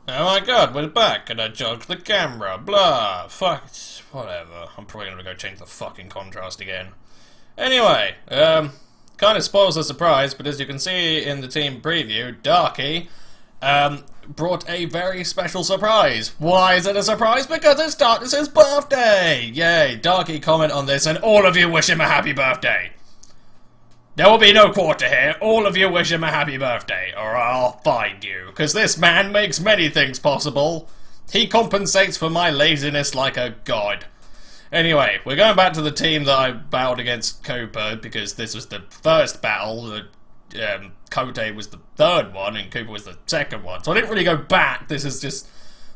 Oh my god, we're back, and I jogged the camera, blah, fuck, whatever. I'm probably gonna go change the fucking contrast again. Anyway, kind of spoils the surprise, but as you can see in the team preview, Darky, brought a very special surprise. Why is it a surprise? Because it's Darkness's birthday! Yay, Darky, comment on this, and all of you wish him a happy birthday. There will be no quarter here. All of you wish him a happy birthday, or I'll find you. Because this man makes many things possible. He compensates for my laziness like a god. Anyway, we're going back to the team that I battled against Cooper, because this was the first battle. Kote was the third one, and Cooper was the second one. So I didn't really go back. This is just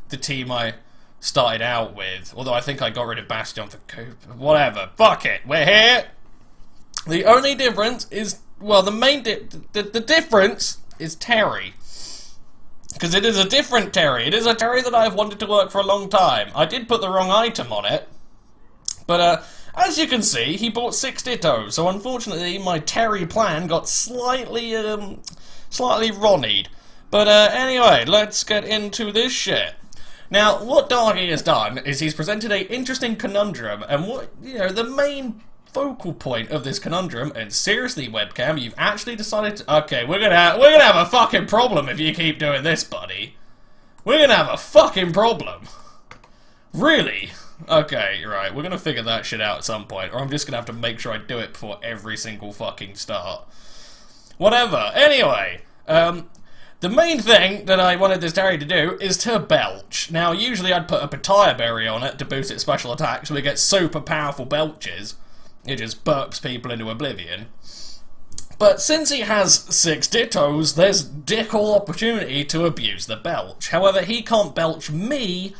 the team I started out with. Although I think I got rid of Bastion for Cooper. Whatever. Fuck it. We're here. The only difference is, well, the difference is Terry. Because it is a different Terry. It is a Terry that I've wanted to work for a long time. I did put the wrong item on it. But, as you can see, he bought 6 Dittos. So, unfortunately, my Terry plan got slightly Ronnied. But, anyway, let's get into this shit. Now, what Darky has done is he's presented an interesting conundrum. And what, you know, the main focal point of this conundrum, and seriously, webcam, you've actually decided to, okay, we're gonna have a fucking problem if you keep doing this, buddy. We're gonna have a fucking problem. Really? Okay, right, we're gonna figure that shit out at some point, or I'm just gonna have to make sure I do it before every single fucking start. Whatever. Anyway, the main thing that I wanted this Terry to do is to belch. Now, usually I'd put a Pitaya Berry on it to boost its special attack so we get super powerful belches. It just burps people into oblivion. But since he has 6 Dittos, there's dick all opportunity to abuse the belch. However, he can't belch me,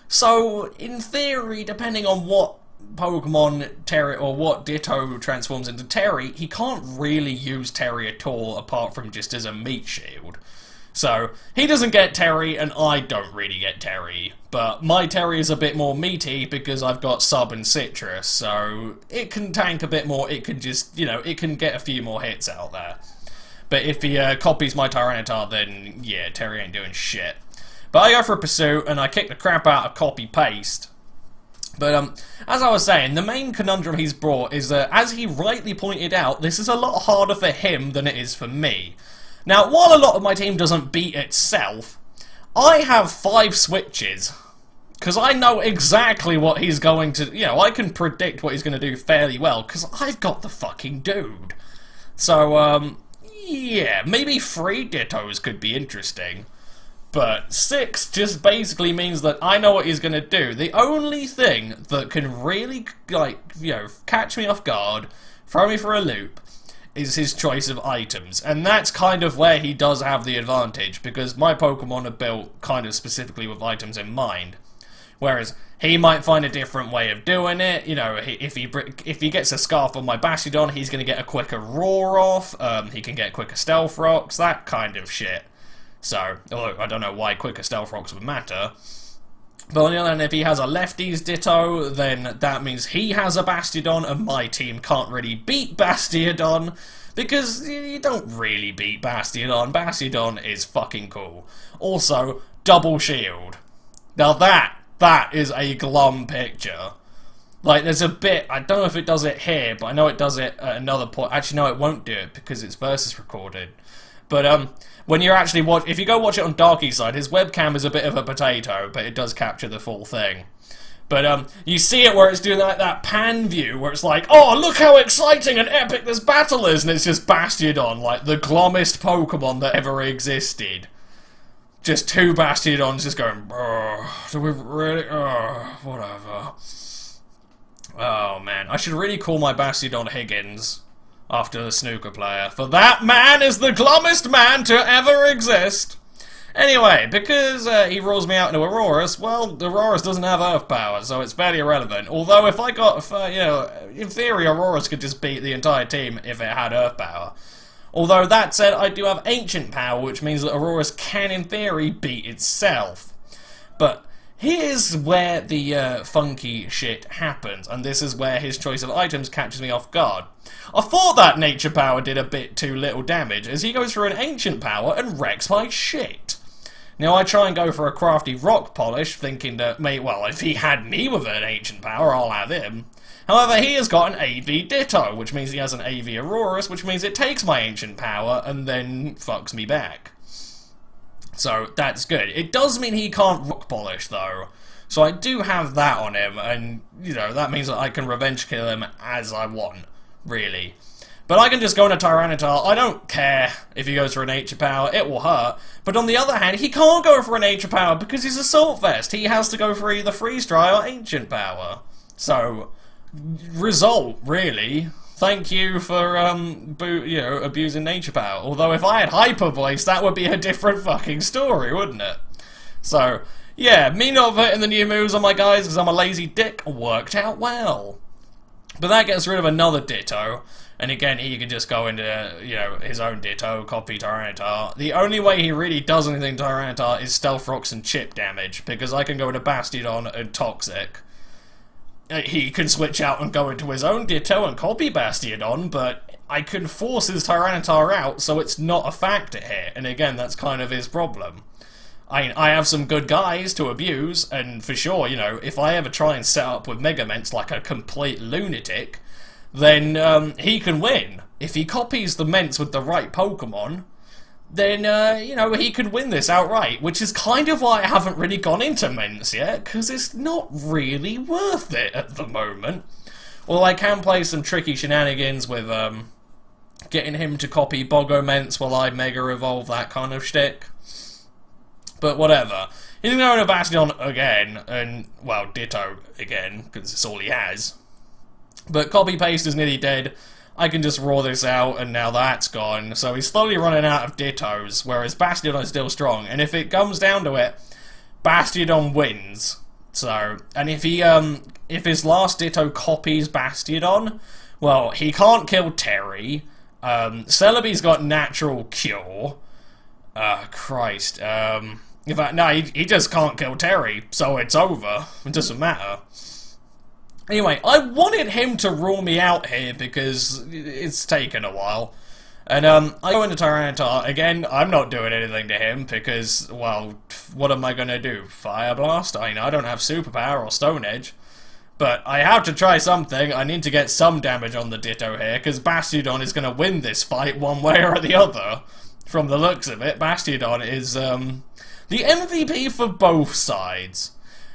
so in theory, depending on what Pokemon Terry or what Ditto transforms into Terry, he can't really use Terry at all apart from just as a meat shield. So, he doesn't get Terry, and I don't really get Terry. But my Terry is a bit more meaty because I've got Sub and Citrus, so it can tank a bit more, it can just, you know, it can get a few more hits out there. But if he copies my Tyranitar, then, yeah, Terry ain't doing shit. But I go for a Pursuit, and I kick the crap out of copy-paste. But, as I was saying, the main conundrum he's brought is that, as he rightly pointed out, this is a lot harder for him than it is for me. Now, while a lot of my team doesn't beat itself, I have 5 switches. Because I know exactly what he's going to... You know, I can predict what he's going to do fairly well, because I've got the fucking dude. So, yeah, maybe 3 Dittos could be interesting. But 6 just basically means that I know what he's going to do. The only thing that can really, like, you know, catch me off guard, throw me for a loop, is his choice of items, and that's kind of where he does have the advantage, because my Pokemon are built kind of specifically with items in mind, whereas he might find a different way of doing it. You know, if he gets a Scarf on my Bastiodon, he's going to get a quicker Roar off, he can get quicker Stealth Rocks, that kind of shit. So, although I don't know why quicker Stealth Rocks would matter. But on the other hand, if he has a Lefties Ditto, then that means he has a Bastiodon, and my team can't really beat Bastiodon, because you don't really beat Bastiodon. Bastiodon is fucking cool. Also, double shield. Now that is a glum picture. Like, there's a bit, I don't know if it does it here, but I know it does it at another point. Actually, no, it won't do it, because it's versus recorded. But, when you're actually if you go watch it on Darky's side, his webcam is a bit of a potato, but it does capture the full thing. But, you see it where it's doing like that pan view, where it's like, oh, look how exciting and epic this battle is, and it's just Bastiodon, like the glommest Pokemon that ever existed. Just 2 Bastiodons just going, do we really, whatever. Oh, man, I should really call my Bastiodon Higgins after the snooker player, for that man is the glommest man to ever exist. Anyway, because he rules me out into Aurorus, well, the Aurorus doesn't have Earth Power, so it's fairly irrelevant. Although, if I got, you know, in theory, Aurorus could just beat the entire team if it had Earth Power. Although, that said, I do have Ancient Power, which means that Aurorus can, in theory, beat itself. But here's where the funky shit happens, and this is where his choice of items catches me off guard. I thought that Nature Power did a bit too little damage, as he goes for an Ancient Power and wrecks my shit. Now I try and go for a crafty rock polish, thinking that, well, if he had me with an ancient power, I'll have him. However, he has got an AV Ditto, which means he has an AV Aurorus, which means it takes my ancient power and then fucks me back. So that's good. It does mean he can't rock polish though. So I do have that on him, and, you know, that means that I can revenge kill him as I want, really. But I can just go into Tyranitar. I don't care if he goes for a nature power, it will hurt. But on the other hand, he can't go for a nature power because he's Assault Vest. He has to go for either Freeze Dry or ancient power. So, result, really. Thank you for, abusing nature power. Although if I had Hyper Voice, that would be a different fucking story, wouldn't it? So, yeah, me not hitting the new moves on my guys because I'm a lazy dick worked out well. But that gets rid of another Ditto. And again, he can just go into, you know, his own Ditto, copy Tyranitar. The only way he really does anything to Tyranitar is Stealth Rocks and chip damage, because I can go into Bastiodon and Toxic. He can switch out and go into his own Ditto and copy Bastiodon, but I can force his Tyranitar out, so it's not a factor here. And again, that's kind of his problem. I have some good guys to abuse, and for sure, you know, if I ever try and set up with Megaments like a complete lunatic, then he can win. If he copies the Ments with the right Pokemon, then, you know, he could win this outright, which is kind of why I haven't really gone into Ments yet, because it's not really worth it at the moment. Although I can play some tricky shenanigans with getting him to copy Bogo Ments while I Mega Evolve, that kind of shtick. But whatever. He's going to Bastion again, and, well, Ditto again, because it's all he has. But copy-paste is nearly dead. I can just roar this out, and now that's gone. So he's slowly running out of Dittos, whereas Bastiodon is still strong. And if it comes down to it, Bastiodon wins. So, and if he, if his last Ditto copies Bastiodon, well, he can't kill Terry. Celebi's got Natural Cure. Christ. In fact, no, he just can't kill Terry, so it's over. It doesn't matter. Anyway, I wanted him to rule me out here because it's taken a while. And I go into Tyranitar. Again, I'm not doing anything to him because, well, what am I going to do? Fire Blast? I mean, I don't have Superpower or Stone Edge. But I have to try something. I need to get some damage on the Ditto here because Bastiodon is going to win this fight one way or the other. From the looks of it, Bastiodon is the MVP for both sides.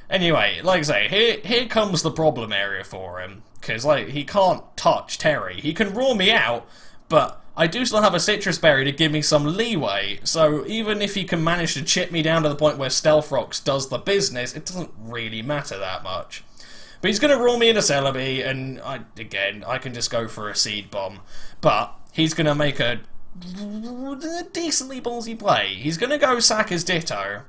Anyway, like I say, here comes the problem area for him. Because, like, he can't touch Terry. He can rule me out, but I do still have a Citrus Berry to give me some leeway. So even if he can manage to chip me down to the point where Stealth Rocks does the business, it doesn't really matter that much. But he's going to rule me into Celebi, and again, I can just go for a Seed Bomb. But he's going to make a decently ballsy play. He's going to go sack his Ditto,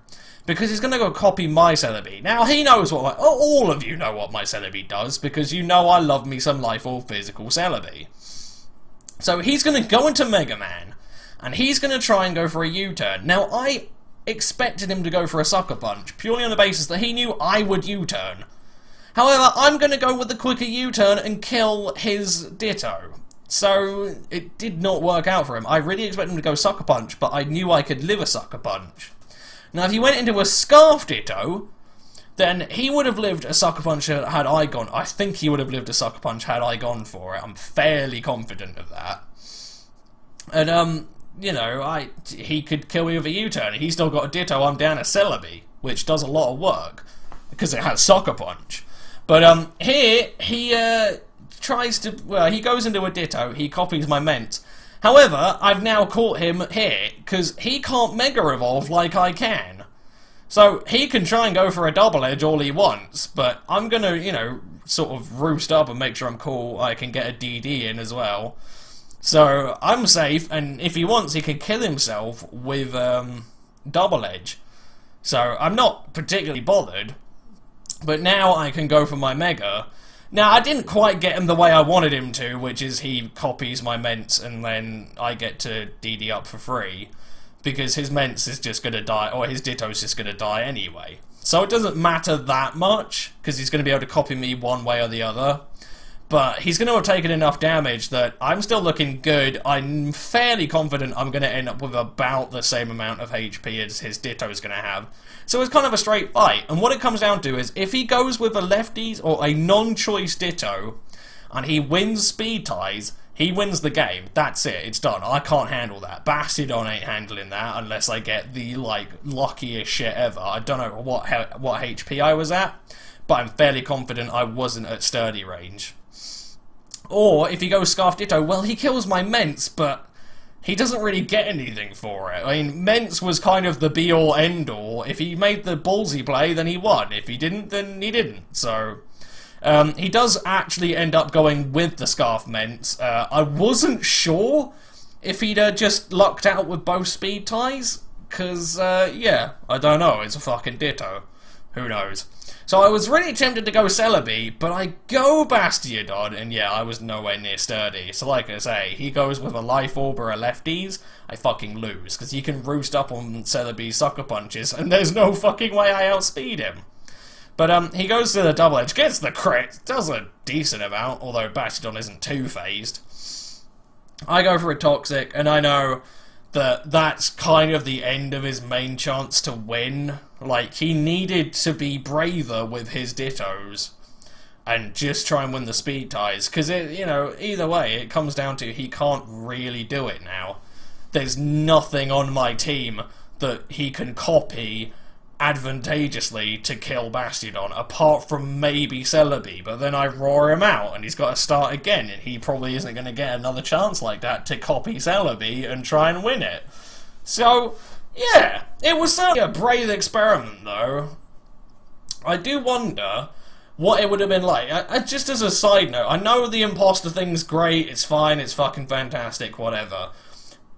because he's going to go copy my Celebi. Now, he knows what all of you know what my Celebi does, because you know I love me some Life or Physical Celebi. So he's going to go into Mega Man, and he's going to try and go for a U-turn. Now, I expected him to go for a Sucker Punch, purely on the basis that he knew I would U-turn. However, I'm going to go with the quicker U-turn and kill his Ditto. So, it did not work out for him. I really expected him to go Sucker Punch, but I knew I could live a Sucker Punch. Now, if he went into a Scarf Ditto, then he would have lived a Sucker Punch had I gone. I think he would have lived a Sucker Punch had I gone for it. I'm fairly confident of that. And, you know, he could kill me with a U-turn. He's still got a Ditto. I'm down a Celebi, which does a lot of work, because it has Sucker Punch. But, here, he, tries to, well, he goes into a Ditto, he copies my Ment. However, I've now caught him here, because he can't Mega Evolve like I can. So, he can try and go for a Double Edge all he wants, but I'm gonna, you know, sort of roost up and make sure I'm cool, I can get a DD in as well. So, I'm safe, and if he wants, he can kill himself with, Double Edge. So, I'm not particularly bothered, but now I can go for my Mega. Now, I didn't quite get him the way I wanted him to, which is he copies my Ments and then I get to DD up for free. Because his Ments is just going to die, or his Ditto's just going to die anyway. So it doesn't matter that much, because he's going to be able to copy me one way or the other. But he's going to have taken enough damage that I'm still looking good. I'm fairly confident I'm going to end up with about the same amount of HP as his Ditto is going to have. So it's kind of a straight fight. And what it comes down to is, if he goes with a lefties or a non-choice Ditto, and he wins speed ties, he wins the game. That's it. It's done. I can't handle that. Bastiodon ain't handling that unless I get the, like, luckiest shit ever. I don't know what HP I was at, but I'm fairly confident I wasn't at sturdy range. Or, if he goes Scarf Ditto, well, he kills my Mence, but he doesn't really get anything for it. I mean, Mence was kind of the be-all, end-all. If he made the ballsy play, then he won. If he didn't, then he didn't. So, he does actually end up going with the Scarf Mence. I wasn't sure if he'd just lucked out with both speed ties, because, yeah, I don't know. It's a fucking Ditto. Who knows? So I was really tempted to go Celebi, but I go Bastiodon, and yeah, I was nowhere near sturdy. So like I say, he goes with a Life Orb or a lefties, I fucking lose, because he can roost up on Celebi's Sucker Punches, and there's no fucking way I outspeed him. But he goes to the Double Edge, gets the crit, does a decent amount, although Bastiodon isn't too phased. I go for a Toxic, and I know that that's kind of the end of his main chance to win. Like, he needed to be braver with his Dittos and just try and win the speed ties, because, you know, either way, it comes down to he can't really do it now. There's nothing on my team that he can copy advantageously to kill Bastiodon, apart from maybe Celebi, but then I roar him out and he's got to start again, and he probably isn't going to get another chance like that to copy Celebi and try and win it. So, yeah, it was certainly a brave experiment, though. I do wonder what it would have been like. Just as a side note, I know the imposter thing's great, it's fine, it's fucking fantastic, whatever,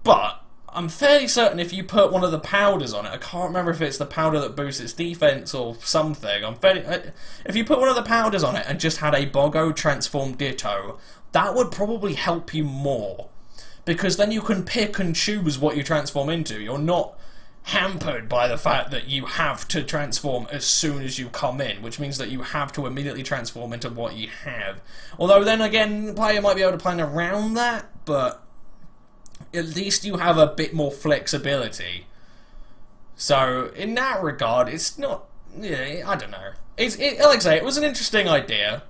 but I'm fairly certain if you put one of the powders on it, I can't remember if it's the powder that boosts its defense or something, if you put one of the powders on it and just had a Boggo transformed Ditto, that would probably help you more. Because then you can pick and choose what you transform into. You're not hampered by the fact that you have to transform as soon as you come in, which means that you have to immediately transform into what you have. Although then again, the player might be able to plan around that, but at least you have a bit more flexibility. So, in that regard, it's not... Yeah, I don't know. Like I say, it was an interesting idea,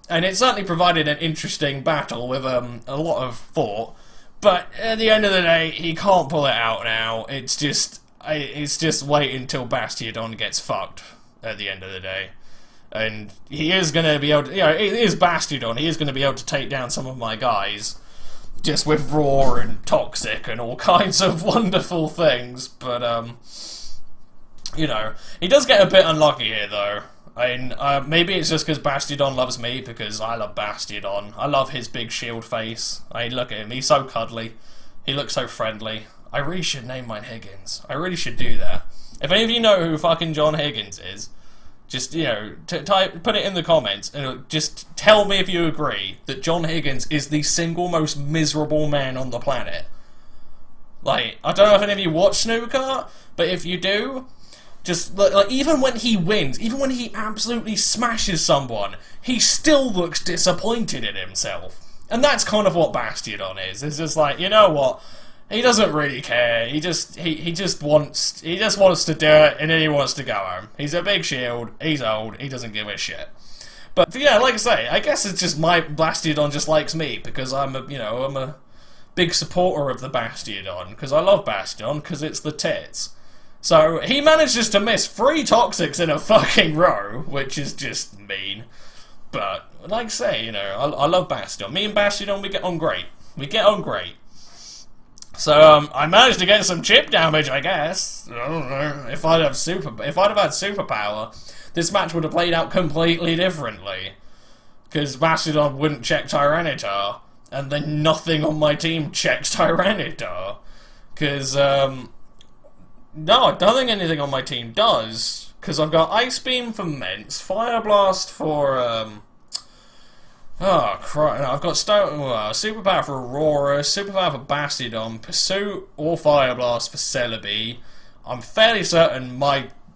and it certainly provided an interesting battle with a lot of thought, but at the end of the day, he can't pull it out now. It's just wait until Bastiodon gets fucked at the end of the day. And he is going to be able to... You know, it is Bastiodon. He is going to be able to take down some of my guys, just with Roar and Toxic and all kinds of wonderful things, but, you know, he does get a bit unlucky here, though. I mean, maybe it's just because Bastiodon loves me, because I love Bastiodon. I love his big shield face. I mean, look at him, he's so cuddly. He looks so friendly. I really should name mine Higgins. I really should do that. If any of you know who fucking John Higgins is, just, you know, put it in the comments, and just tell me if you agree that John Higgins is the single most miserable man on the planet. Like, I don't know if any of you watch snooker, but if you do, just, like, even when he wins, even when he absolutely smashes someone, he still looks disappointed in himself. And that's kind of what Bastiodon is. It's just like, you know what? He doesn't really care. He just wants to do it, and then he wants to go home. He's a big shield. He's old. He doesn't give a shit. But yeah, like I say, I guess it's just my Bastiodon just likes me, because I'm a big supporter of the Bastiodon, because I love Bastiodon, because it's the tits. So he manages to miss 3 Toxics in a fucking row, which is just mean. But like I say, you know, I love Bastiodon. Me and Bastiodon, we get on great. We get on great. So, I managed to get some chip damage, I guess. I don't know. If I'd have had superpower, this match would have played out completely differently. Because Bastiodon wouldn't check Tyranitar, and then nothing on my team checks Tyranitar. Because, no, I don't think anything on my team does. Because I've got Ice Beam for Mence, Fire Blast for, oh, crap. I've got Superpower for Aurora, Superpower for Bastiodon, Pursuit or Fire Blast for Celebi. I'm fairly certain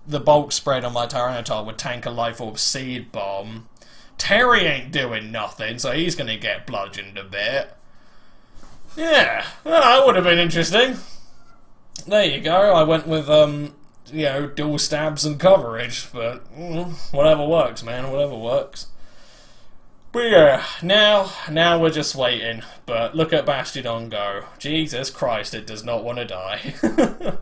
the bulk spread on my Tyranitar would tank a Life Orb Seed Bomb. Terry ain't doing nothing, so he's gonna get bludgeoned a bit. Yeah, well, that would have been interesting. There you go, I went with, you know, dual stabs and coverage, but whatever works, man, whatever works. But yeah, now we're just waiting, but look at Bastiodon go. Jesus Christ, it does not want to die.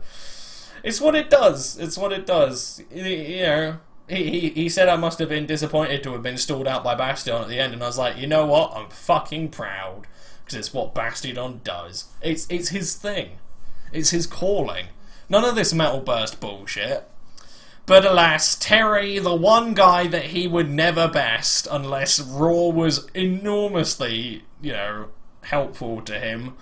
It's what it does, it's what it does. You know, he said I must have been disappointed to have been stalled out by Bastiodon at the end, and I was like, you know what, I'm fucking proud, because it's what Bastiodon does. It's his thing. It's his calling. None of this Metal Burst bullshit. But alas, Terry, the one guy that he would never best unless Raw was enormously, you know, helpful to him,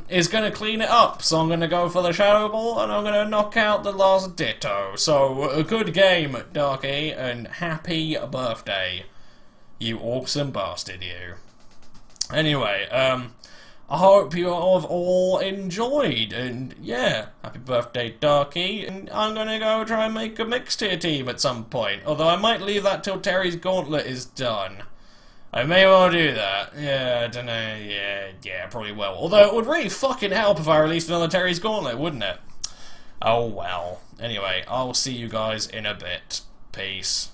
is going to clean it up. So I'm going to go for the Shadow Ball and I'm going to knock out the last Ditto. So, a good game, Darky, and happy birthday, you awesome bastard, you. Anyway, I hope you have all enjoyed, and yeah, happy birthday, Darky, and I'm gonna go try and make a mixed-tier team at some point, although I might leave that till Terry's Gauntlet is done. I may well do that. Yeah, I don't know, yeah, probably will. Although it would really fucking help if I released another Terry's Gauntlet, wouldn't it? Oh well. Anyway, I'll see you guys in a bit. Peace.